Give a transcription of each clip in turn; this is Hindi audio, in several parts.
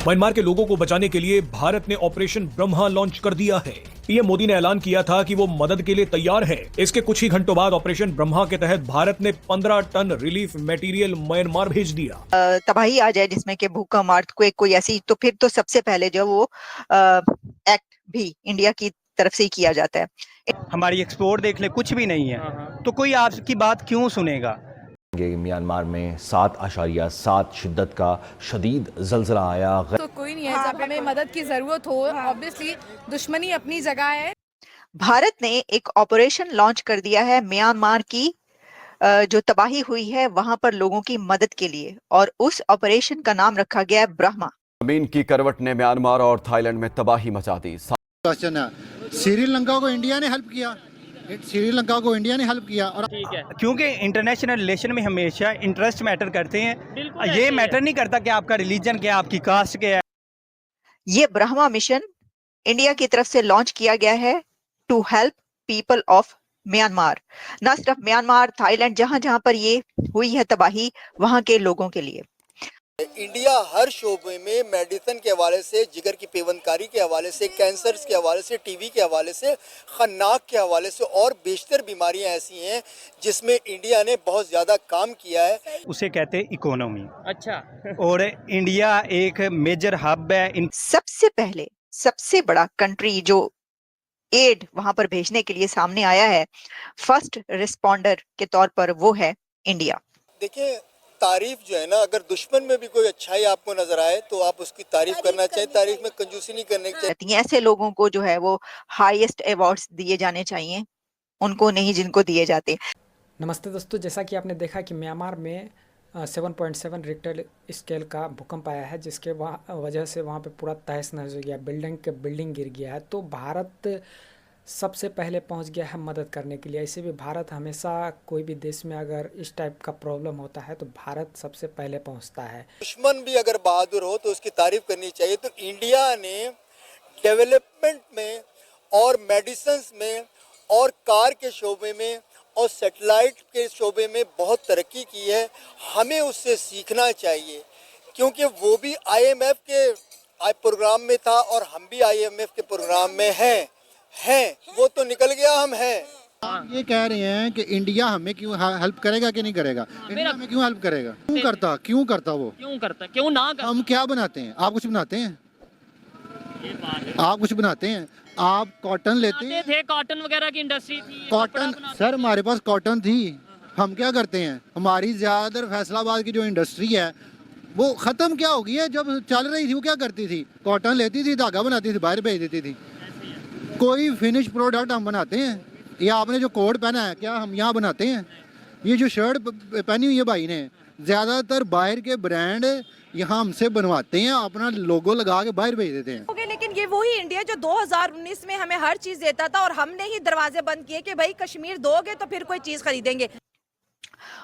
म्यांमार के लोगों को बचाने के लिए भारत ने ऑपरेशन ब्रह्मा लॉन्च कर दिया है। पीएम मोदी ने ऐलान किया था कि वो मदद के लिए तैयार है। इसके कुछ ही घंटों बाद ऑपरेशन ब्रह्मा के तहत भारत ने 15 टन रिलीफ मटेरियल म्यांमार भेज दिया। तबाही आ जाए जिसमें कि भूकंप, अर्थक्वेक कोई ऐसी, तो फिर तो सबसे पहले जो वो एक्ट भी इंडिया की तरफ से ही किया जाता है। हमारी एक्सपोर्ट देख ले, कुछ भी नहीं है, तो कोई आपकी बात क्यों सुनेगा। म्यांमार में 7.7 शिद्दत का शदीद ज़लज़ला आया। तो कोई नहीं है, जब हमें मदद की जरूरत हो, ऑब्वियसली दुश्मनी अपनी जगह है। भारत ने एक ऑपरेशन लॉन्च कर दिया है म्यांमार की जो तबाही हुई है वहां पर लोगों की मदद के लिए, और उस ऑपरेशन का नाम रखा गया है ब्रह्मा। जमीन की करवट ने म्यांमार और थाईलैंड में तबाही मचा दी। श्रीलंका को इंडिया ने हेल्प किया, श्रीलंका को इंडिया ने हेल्प किया। और ठीक है, क्योंकि इंटरनेशनल रिलेशन में हमेशा इंटरेस्ट मैटर करते हैं। ये मैटर नहीं करता कि आपका रिलीजन क्या, आपकी कास्ट क्या है। ये ब्रह्मा मिशन इंडिया की तरफ से लॉन्च किया गया है to help people of Myanmar. न सिर्फ म्यांमार, थाईलैंड, जहां जहां पर ये हुई है तबाही, वहां के लोगों के लिए। इंडिया हर शोबे में मेडिसिन के हवाले से, जिगर की पेवंदकारी के हवाले से, कैंसर के हवाले से, टीबी के हवाले से, खन्नाक के हवाले से और बेशतर बीमारियां ऐसी हैं जिसमें इंडिया ने बहुत ज़्यादा काम किया है। उसे कहते हैं इकोनॉमी। अच्छा। और इंडिया एक मेजर हब है। सबसे पहले सबसे बड़ा कंट्री जो एड वहां पर भेजने के लिए सामने आया है फर्स्ट रिस्पॉन्डर के तौर पर, वो है इंडिया। देखिए, तारीफ जो है ना, अगर दुश्मन में भी कोई अच्छाई आपको नजर आए तो आप उसकी तारीफ करना चाहिए, तारीफ में कंजूसी नहीं करनी चाहिए। ऐसे लोगों को जो है वो हाईएस्ट अवार्ड्स दिए जाने चाहिए, उनको नहीं जिनको दिए जाते। नमस्ते दोस्तों, जैसा कि आपने देखा कि म्यांमार में 7.7 रिक्टर स्केल का भूकंप आया है, जिसके वजह से वहाँ पे पूरा तहस नहस हो गया, बिल्डिंग गिर गया है। तो भारत सबसे पहले पहुंच गया है मदद करने के लिए। ऐसे भी भारत हमेशा कोई भी देश में अगर इस टाइप का प्रॉब्लम होता है तो भारत सबसे पहले पहुंचता है। दुश्मन भी अगर बहादुर हो तो उसकी तारीफ करनी चाहिए। तो इंडिया ने डेवलपमेंट में और मेडिसिन में और कार के शोबे में और सैटेलाइट के शोबे में बहुत तरक्की की है। हमें उससे सीखना चाहिए, क्योंकि वो भी IMF के प्रोग्राम में था और हम भी IMF के प्रोग्राम में हैं। वो तो निकल गया, हम हैं। ये कह रहे हैं कि इंडिया हमें क्यों हेल्प करेगा कि नहीं करेगा, इंडिया हमें क्यों हेल्प करेगा, क्यों करता वो, क्यों ना करता? हम क्या बनाते हैं? आप कुछ बनाते हैं? आप कुछ बनाते हैं? आप कॉटन लेते थे, कॉटन वगैरह की इंडस्ट्री थी, कॉटन सर हमारे पास कॉटन थी। हम क्या करते हैं, हमारी ज्यादातर फैसलाबाद की जो इंडस्ट्री है वो खत्म क्या हो गई है। जब चल रही थी वो क्या करती थी, कॉटन लेती थी, धागा बनाती थी, बाहर भेज देती थी। कोई फिनिश प्रोडक्ट हम बनाते हैं? या आपने जो कोट पहना है क्या हम यहाँ बनाते हैं? ये जो शर्ट पहनी हुई है भाई ने, ज्यादातर बाहर के ब्रांड यहाँ हमसे बनवाते हैं, अपना लोगो लगा के बाहर भेज देते हैं। लेकिन ये वही इंडिया जो 2019 में हमें हर चीज देता था और हमने ही दरवाजे बंद किए कि भाई कश्मीर दोगे तो फिर कोई चीज खरीदेंगे।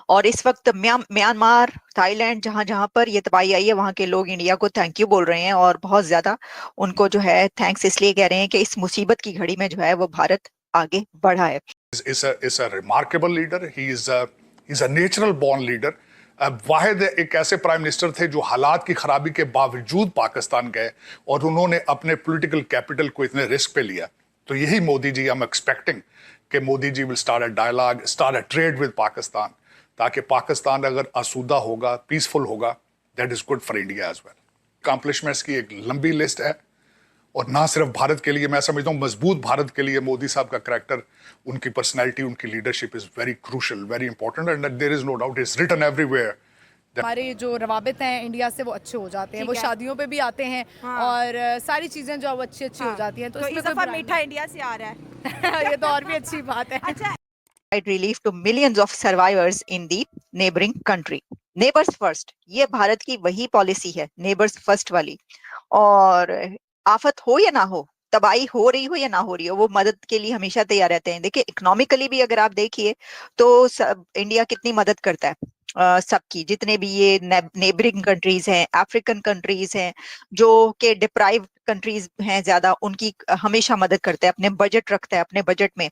और इस वक्त म्यांमार, थाईलैंड, जहां जहां पर ये तबाही आई है, वहां के लोग इंडिया को थैंक यू बोल रहे हैं, और बहुत ज्यादा उनको जो है थैंक्स इसलिए कह रहे हैं कि इस मुसीबत की घड़ी में जो है वो भारत आगे बढ़ा है। is a remarkable leader. He's a natural born leader. वाहिद एक ऐसे प्राइम मिनिस्टर थे जो हालात की खराबी के बावजूद पाकिस्तान गए और उन्होंने अपने पॉलिटिकल कैपिटल को इतने रिस्क पे लिया। तो यही Modi ji, I am expecting कि Modi ji will start a dialogue, start a trade with Pakistan, ताकि पाकिस्तान अगर आसूदा होगा, पीसफुल होगा, that is good for India as well. Accomplishments की एक लंबी लिस्ट है, और ना सिर्फ भारत के लिए, मैं समझता हूँ मजबूत भारत के लिए मोदी साहब का करैक्टर, उनकी पर्सनैलिटी, उनकी leadership is very crucial, very important, and there is no doubt, it's written everywhere. हमारे जो रवाबित हैं इंडिया से वो अच्छे हो जाते हैं, वो शादियों पे भी आते हैं और सारी चीजें जो अच्छी हो जाती हैं। तो इस सफर मीठा इंडिया से आ रहा है। ये तो और भी अच्छी बात है। अच्छा, relief to millions of survivors in the neighboring country. Neighbors first, ये भारत की वही पॉलिसी है, नेबर्स फर्स्ट वाली। और आफत हो या ना हो, तबाही हो रही हो या ना हो रही हो, वो मदद के लिए हमेशा तैयार रहते हैं। देखिए, इकोनॉमिकली भी अगर आप देखिए तो इंडिया कितनी मदद करता है सबकी, जितने भी ये नेबरिंग कंट्रीज हैं, अफ्रीकन कंट्रीज हैं, जो के डिप्राइव्ड कंट्रीज हैं ज्यादा, उनकी हमेशा मदद करता है, अपने बजट रखता है अपने बजट में,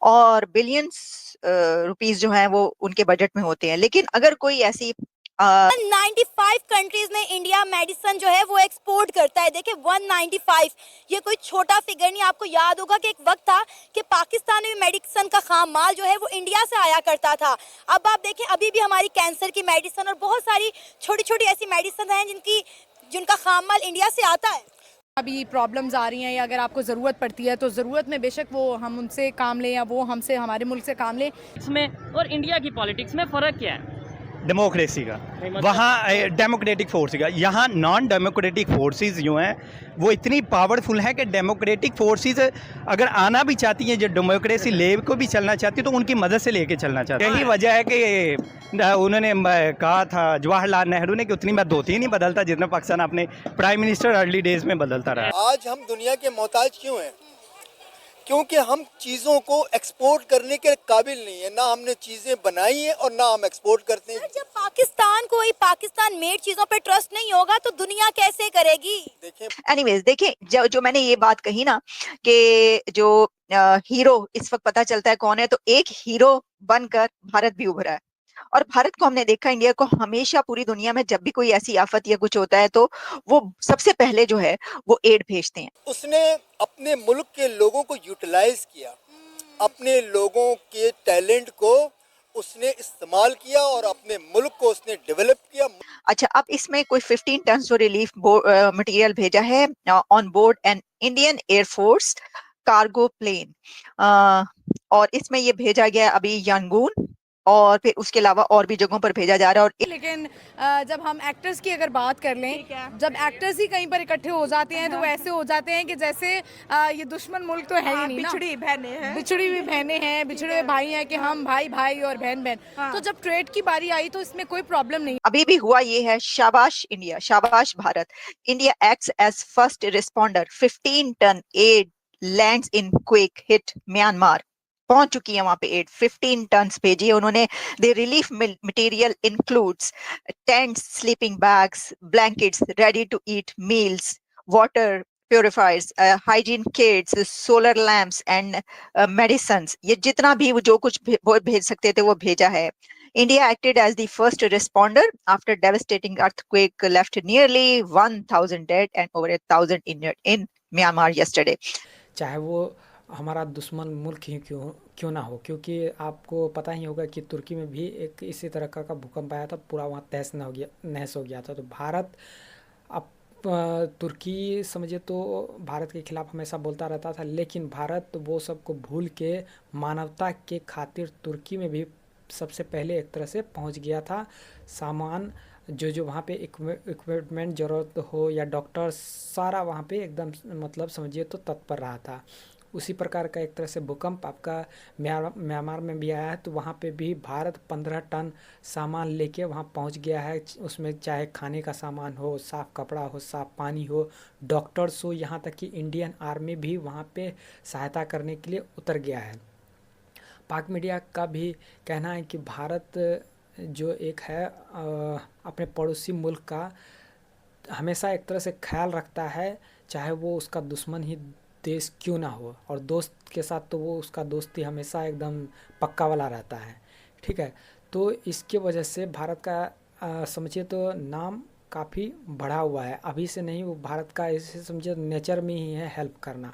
और बिलियंस रुपीस जो हैं वो उनके बजट में होते हैं। लेकिन अगर कोई ऐसी 95 कंट्रीज ने इंडिया इंडिया मेडिसिन जो है वो एक्सपोर्ट करता है। देखिए 195, ये कोई छोटा फिगर नहीं। आपको याद होगा कि एक वक्त था कि पाकिस्तान में मेडिसिन का खाम माल जो है वो इंडिया से आया करता था। अब आप देखें अभी भी हमारी कैंसर की मेडिसिन और बहुत सारी छोटी छोटी ऐसी मेडिसिन हैं जिनका खाम माल इंडिया से आता है। अभी प्रॉब्लम्स आ रही हैं या अगर आपको ज़रूरत पड़ती है तो ज़रूरत में बेशक वो हम उनसे काम लें या वो हमसे हमारे मुल्क से काम लें। इसमें और इंडिया की पॉलिटिक्स में फ़र्क क्या है? डेमोक्रेसी का, वहाँ डेमोक्रेटिक फोर्स का, यहाँ नॉन डेमोक्रेटिक फोर्सेस जो हैं वो इतनी पावरफुल हैं कि डेमोक्रेटिक फोर्सेस अगर आना भी चाहती हैं, जो डेमोक्रेसी ले को भी चलना चाहती है तो उनकी मदद से लेके चलना चाहती है। यही वजह है कि उन्होंने कहा था जवाहरलाल नेहरू ने कि उतनी बात धोती ही नहीं बदलता जितना पाकिस्तान अपने प्राइम मिनिस्टर अर्ली डेज में बदलता रहा। आज हम दुनिया के मोहताज क्यों हैं? क्योंकि हम चीज़ों को एक्सपोर्ट करने के काबिल नहीं है, ना हमने चीज़ें बनाई हैं और ना हम एक्सपोर्ट करते हैं। जब पाकिस्तान मेड चीजों पे ट्रस्ट नहीं होगा तो दुनिया कैसे करेगी? एनीवेज देखिए जो मैंने ये बात कही ना कि जो हीरो इस वक्त पता चलता है कौन है, तो एक हीरो बनकर भारत भी उभरा है। और भारत को हमने देखा, इंडिया को हमेशा पूरी दुनिया में जब भी कोई ऐसी आफत या कुछ होता है तो वो सबसे पहले जो है वो एड भेजते हैं। उसने अपने मुल्क के लोगों को यूटिलाइज किया, अपने लोगों के टैलेंट को उसने इस्तेमाल किया और अपने मुल्क को उसने डेवलप किया। अच्छा, अब इसमें कोई 15 टन जो रिलीफ मटेरियल भेजा है on board an Indian air force cargo plane, और इसमें ये भेजा गया अभी यांगून और फिर उसके अलावा और भी जगहों पर भेजा जा रहा है। और लेकिन जब हम एक्टर्स की अगर बात कर लें, जब एक्टर्स ही कहीं पर इकट्ठे हो जाते हैं तो वैसे हो जाते हैं कि जैसे ये दुश्मन मुल्क तो है ही नहीं ना, बिछड़ी हुई बहनें हैं, बिछड़े हुए भाई हैं कि हम भाई भाई और बहन बहन। तो जब ट्रेड की बारी आई तो इसमें कोई प्रॉब्लम नहीं। अभी भी हुआ ये है, शाबाश इंडिया, शाबाश Bharat. India acts as first responder, 15 ton aid lands in quake hit Myanmar. पहुंच चुकी है वहां पे एड, 15 टन भेजी है उन्होंने। The relief material includes tents, sleeping bags, blankets, ready to eat meals, water purifiers, hygiene kits, solar lamps and medicine. ये जितना भी वो जो कुछ भेज सकते थे वो भेजा है। India acted as the first responder after devastating earthquake left nearly 1,000 dead and over 1,000 injured in Myanmar yesterday. चाहे वो हमारा दुश्मन मुल्क ही क्यों ना हो, क्योंकि आपको पता ही होगा कि तुर्की में भी एक इसी तरह का भूकंप आया था, पूरा वहाँ नहस हो गया था। तो भारत अब तुर्की समझे तो भारत के खिलाफ हमेशा बोलता रहता था, लेकिन भारत वो सबको भूल के मानवता के खातिर तुर्की में भी सबसे पहले एक तरह से पहुंच गया था। सामान जो वहाँ पे इक्विपमेंट ज़रूरत हो या डॉक्टर, सारा वहाँ पे एकदम मतलब समझिए तो तत्पर रहा था। उसी प्रकार का एक तरह से भूकंप आपका म्यांमार में भी आया है, तो वहाँ पे भी भारत 15 टन सामान लेके वहाँ पहुँच गया है। उसमें चाहे खाने का सामान हो, साफ़ कपड़ा हो, साफ़ पानी हो, डॉक्टर्स हो, यहाँ तक कि इंडियन आर्मी भी वहाँ पे सहायता करने के लिए उतर गया है। पाक मीडिया का भी कहना है कि भारत जो एक है अपने पड़ोसी मुल्क का हमेशा एक तरह से ख्याल रखता है, चाहे वो उसका दुश्मन ही देश क्यों ना हो, और दोस्त के साथ तो वो उसका दोस्ती हमेशा एकदम पक्का वाला रहता है। ठीक है, तो इसके वजह से भारत का समझिए तो नाम काफ़ी बढ़ा हुआ है। अभी से नहीं, वो भारत का ऐसे समझिए नेचर में ही है हेल्प करना।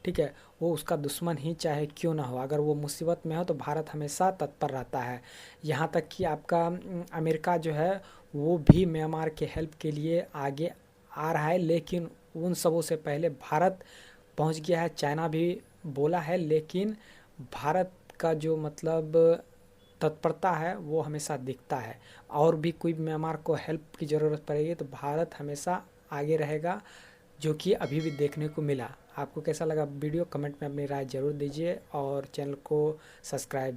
ठीक है, वो उसका दुश्मन ही चाहे क्यों ना हो, अगर वो मुसीबत में हो तो भारत हमेशा तत्पर रहता है। यहाँ तक कि आपका अमेरिका जो है वो भी म्यांमार के हेल्प के लिए आगे आ रहा है, लेकिन उन सबों से पहले भारत पहुँच गया है। चाइना भी बोला है, लेकिन भारत का जो मतलब तत्परता है वो हमेशा दिखता है। और भी कोई म्यांमार को हेल्प की ज़रूरत पड़ेगी तो भारत हमेशा आगे रहेगा, जो कि अभी भी देखने को मिला। आपको कैसा लगा वीडियो, कमेंट में अपनी राय ज़रूर दीजिए और चैनल को सब्सक्राइब